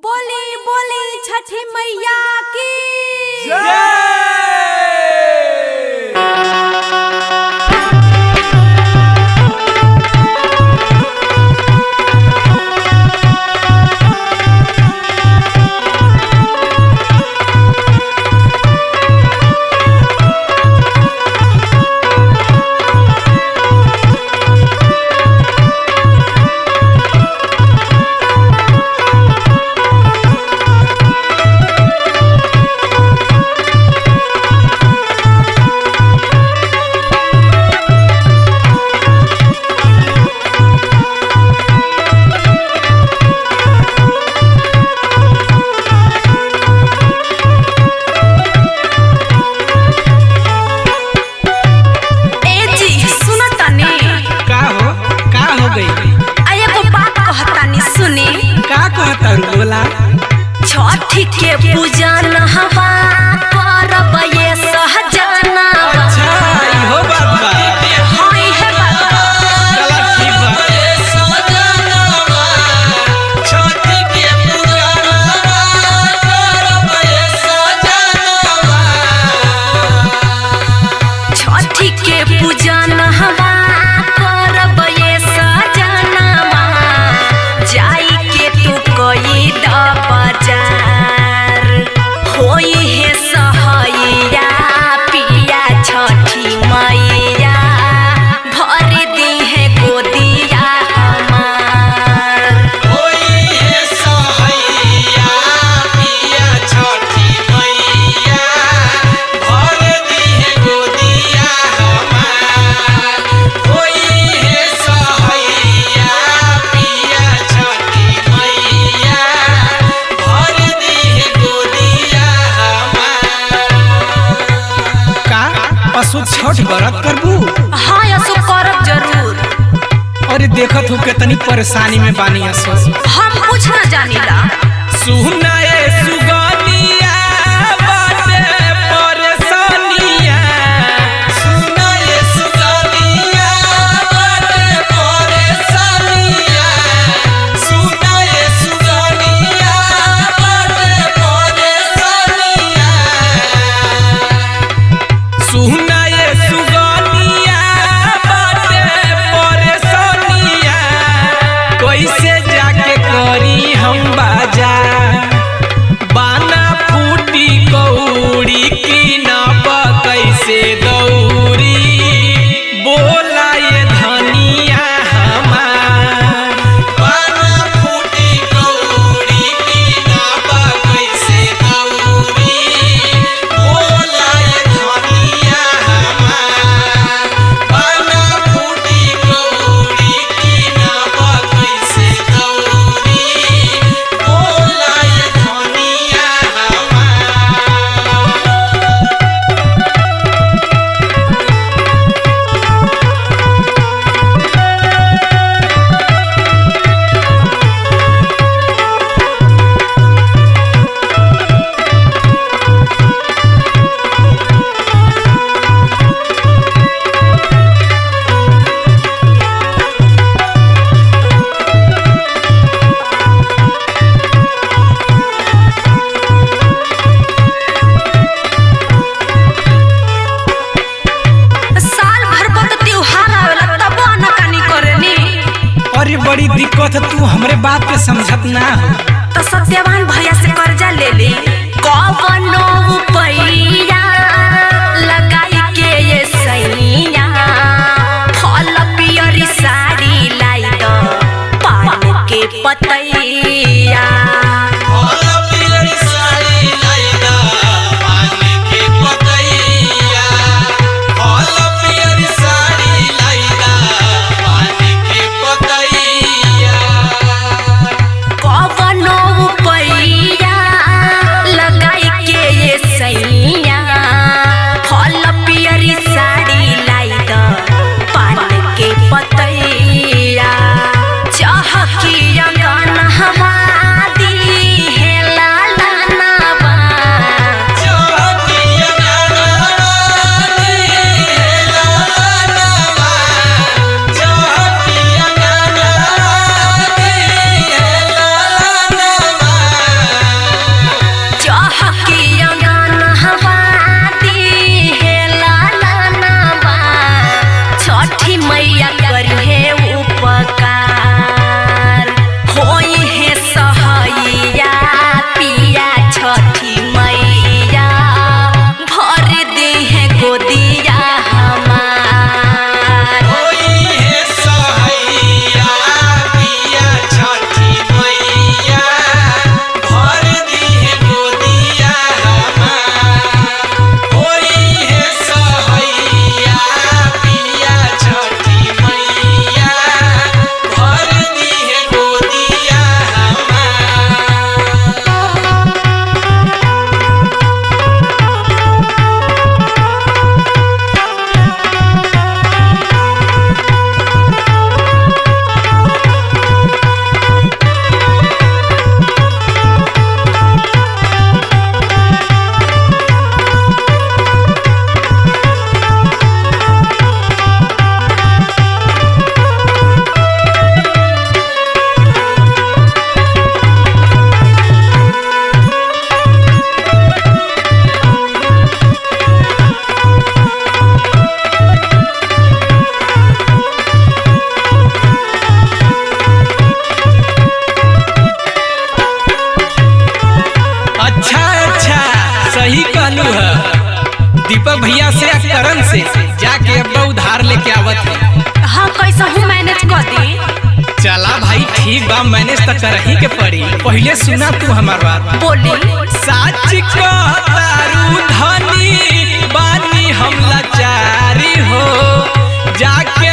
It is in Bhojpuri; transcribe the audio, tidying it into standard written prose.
बोली बोली छठी मैया की जय। छठी के पूजन हवा करब ये सहजना। अच्छा इहो बात बा। हां इहे बात चला ठीक बा। सहजनवा छठी के पूजन हवा करब ये सहजनवा। छठी के पूजन हवा करब ये सहजनवा। जाई के तू कोई बाजार होई है सहैया पिया छठी मैया भर दी है गोदिया हमार। होई है सहैया पिया छठी मैया भर दी है गोदिया हमार। होई है सहैया पिया छठी मैया भर दी है गोदिया हमार। का पशु छठ व्रत करबू? हाँ असो करब जरूर। अरे देखत हो कितनी परेशानी में बानी असो। हम कुछ न जानीला। सुनाए सुगनिया बाटे परेशानिया। सुनाए सुगनिया बाटे परेशानिया। सुनाए सुगनिया बाटे परेशानिया। सुनाए सुगनिया बाटे परेशानिया। कैसे जाके करी हम बाजार? बाना फूटी कौड़ी की नाप कैसे दौरी? बोला ये धनिया हमार। बाना फूटी कौड़ी की नापा कैसे दौरी? बोला ये धनिया हमार। बाना फूटी कौड़ी की नापा कैसे दौरी? बोला ये धनिया हमार। साल भर पर तो त्योहार आवेला तब अनकानी करेनी। अरे बड़ी दिक्कत है, तू हमरे बात के समझत ना हो। तो सत्यवान भैया से कर्जा ले ली। कवनो रुपैया लगाई के ये सैया फल पियरी साड़ी लाई दो पान के पतैया। फल पियरी साड़ी लैदा पान के पतैया। फल पियरी साड़ी लैदा पान के पतैया। कवनो दीपक भैया से या करण से जाके अब्बा उधार लेके आवत है। हाँ कैसा हूँ मैनेज कर दी। चला भाई ठीक बा, मैनेज तो करही के पड़ी। पहले सुना तू हमार बात। बोली साच कहतारू धनी बानी हम लाचारी हो, जाके